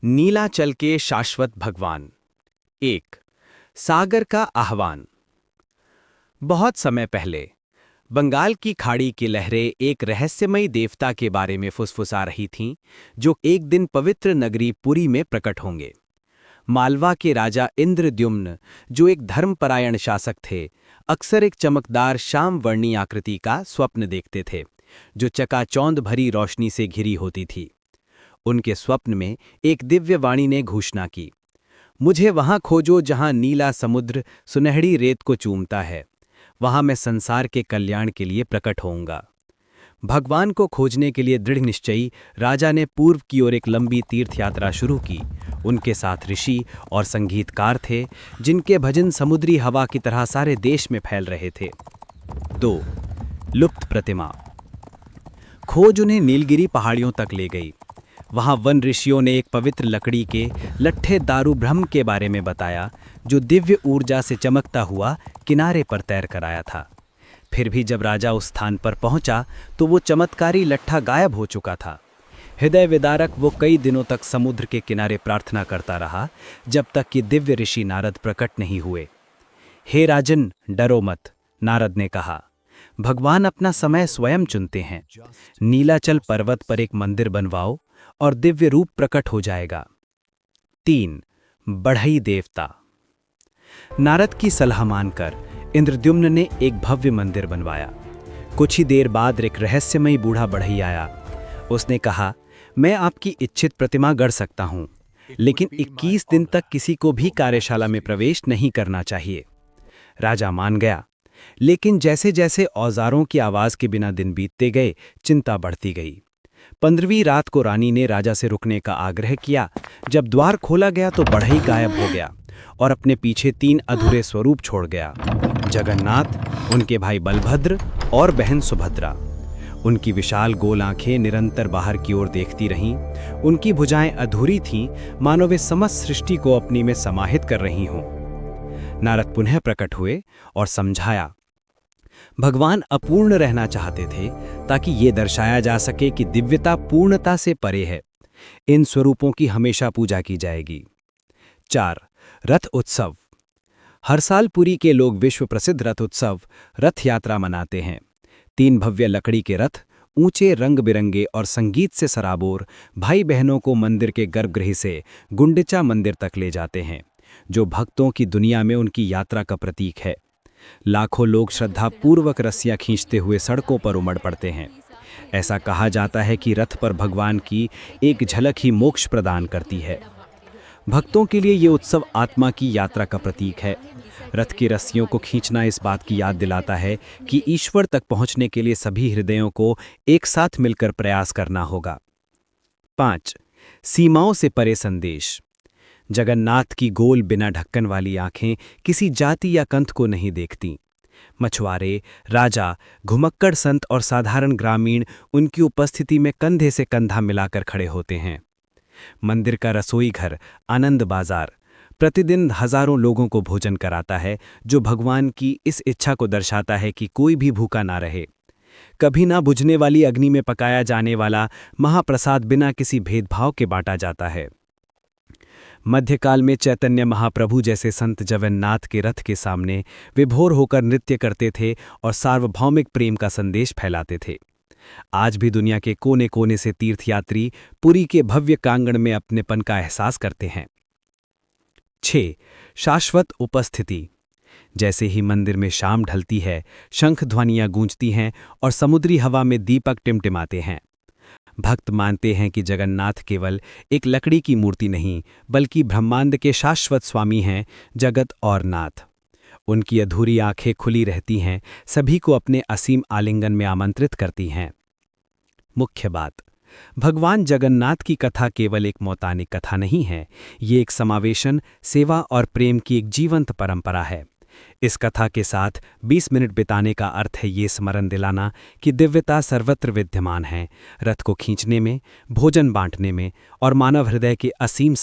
नीलाचल के शाश्वत भगवान। 1 सागर का आह्वान। बहुत समय पहले बंगाल की खाड़ी की लहरें एक रहस्यमयी देवता के बारे में फुसफुसा रही थीं, जो एक दिन पवित्र नगरी पुरी में प्रकट होंगे। मालवा के राजा इंद्रद्युम्न, जो एक धर्मपरायण शासक थे, अक्सर एक चमकदार श्यामवर्णी आकृति का स्वप्न देखते थे, जो चकाचौंध भरी रोशनी से घिरी होती थी। उनके स्वप्न में एक दिव्य वाणी ने घोषणा की, मुझे वहां खोजो जहां नीला समुद्र सुनहरी रेत को चूमता है, वहां मैं संसार के कल्याण के लिए प्रकट होऊंगा। भगवान को खोजने के लिए दृढ़ निश्चयी राजा ने पूर्व की ओर एक लंबी तीर्थ यात्रा शुरू की। उनके साथ ऋषि और संगीतकार थे, जिनके भजन समुद्री हवा की तरह सारे देश में फैल रहे थे। 2 लुप्त प्रतिमा। खोज उन्हें नीलगिरी पहाड़ियों तक ले गई। वहां वन ऋषियों ने एक पवित्र लकड़ी के लट्ठे दारू ब्रह्म के बारे में बताया, जो दिव्य ऊर्जा से चमकता हुआ किनारे पर तैर कर आया था। फिर भी जब राजा उस स्थान पर पहुंचा तो वो चमत्कारी लट्ठा गायब हो चुका था। हृदय विदारक वो कई दिनों तक समुद्र के किनारे प्रार्थना करता रहा, जब तक कि दिव्य ऋषि नारद प्रकट नहीं हुए। हे राजन, डरो मत, नारद ने कहा। भगवान अपना समय स्वयं चुनते हैं। नीलाचल पर्वत पर एक मंदिर बनवाओ और दिव्य रूप प्रकट हो जाएगा। 3 बढ़ई देवता। नारद की सलाह मानकर इंद्रद्युम्न ने एक भव्य मंदिर बनवाया। कुछ ही देर बाद एक रहस्यमयी बूढ़ा बढ़ई आया। उसने कहा, मैं आपकी इच्छित प्रतिमा गढ़ सकता हूं, लेकिन 21 दिन तक किसी को भी कार्यशाला में प्रवेश नहीं करना चाहिए। राजा मान गया, लेकिन जैसे जैसे औजारों की आवाज के बिना दिन बीतते गए, चिंता बढ़ती गई। 15वीं रात को रानी ने राजा से रुकने का आग्रह किया। जब द्वार खोला गया तो बढ़ई गायब हो गया और अपने पीछे 3 अधूरे स्वरूप छोड़ गया, जगन्नाथ, उनके भाई बलभद्र और बहन सुभद्रा। उनकी विशाल गोल आंखें निरंतर बाहर की ओर देखती रहीं। उनकी भुजाएं अधूरी थीं, मानो वे समस्त सृष्टि को अपनी में समाहित कर रही हों। नारद पुनः प्रकट हुए और समझाया, भगवान अपूर्ण रहना चाहते थे, ताकि ये दर्शाया जा सके कि दिव्यता पूर्णता से परे है। इन स्वरूपों की हमेशा पूजा की जाएगी। 4 रथ उत्सव। हर साल पुरी के लोग विश्व प्रसिद्ध रथ उत्सव, रथ यात्रा मनाते हैं। 3 भव्य लकड़ी के रथ, ऊंचे, रंग बिरंगे और संगीत से सराबोर, भाई बहनों को मंदिर के गर्भगृह से गुंडिचा मंदिर तक ले जाते हैं, जो भक्तों की दुनिया में उनकी यात्रा का प्रतीक है। लाखों लोग श्रद्धापूर्वक रस्सियां खींचते हुए सड़कों पर उमड़ पड़ते हैं। ऐसा कहा जाता है कि रथ पर भगवान की एक झलक ही मोक्ष प्रदान करती है। भक्तों के लिए ये उत्सव आत्मा की यात्रा का प्रतीक है। रथ की रस्सियों को खींचना इस बात की याद दिलाता है कि ईश्वर तक पहुंचने के लिए सभी हृदयों को एक साथ मिलकर प्रयास करना होगा। 5 सीमाओं से परे संदेश। जगन्नाथ की गोल बिना ढक्कन वाली आंखें किसी जाति या कंथ को नहीं देखती। मछुआरे, राजा, घुमक्कड़ संत और साधारण ग्रामीण उनकी उपस्थिति में कंधे से कंधा मिलाकर खड़े होते हैं। मंदिर का रसोई घर, आनंद बाजार, प्रतिदिन हजारों लोगों को भोजन कराता है, जो भगवान की इस इच्छा को दर्शाता है कि कोई भी भूखा ना रहे। कभी ना बुझने वाली अग्नि में पकाया जाने वाला महाप्रसाद बिना किसी भेदभाव के बांटा जाता है। मध्यकाल में चैतन्य महाप्रभु जैसे संत जगन्नाथ के रथ के सामने विभोर होकर नृत्य करते थे और सार्वभौमिक प्रेम का संदेश फैलाते थे। आज भी दुनिया के कोने कोने से तीर्थयात्री पुरी के भव्य प्रांगण में अपनेपन का एहसास करते हैं। 6 शाश्वत उपस्थिति। जैसे ही मंदिर में शाम ढलती है, शंख ध्वनियां गूंजती हैं और समुद्री हवा में दीपक टिमटिमाते हैं। भक्त मानते हैं कि जगन्नाथ केवल एक लकड़ी की मूर्ति नहीं, बल्कि ब्रह्मांड के शाश्वत स्वामी हैं, जगत और नाथ। उनकी अधूरी आंखें खुली रहती हैं, सभी को अपने असीम आलिंगन में आमंत्रित करती हैं। मुख्य बात, भगवान जगन्नाथ की कथा केवल एक मौतानिक कथा नहीं है, ये एक समावेशन, सेवा और प्रेम की एक जीवंत परंपरा है। इस कथा के साथ 20 मिनट बिताने का अर्थ है ये स्मरण दिलाना कि दिव्यता सर्वत्र विद्यमान है, रथ को खींचने में, भोजन बांटने में और मानव हृदय के असीम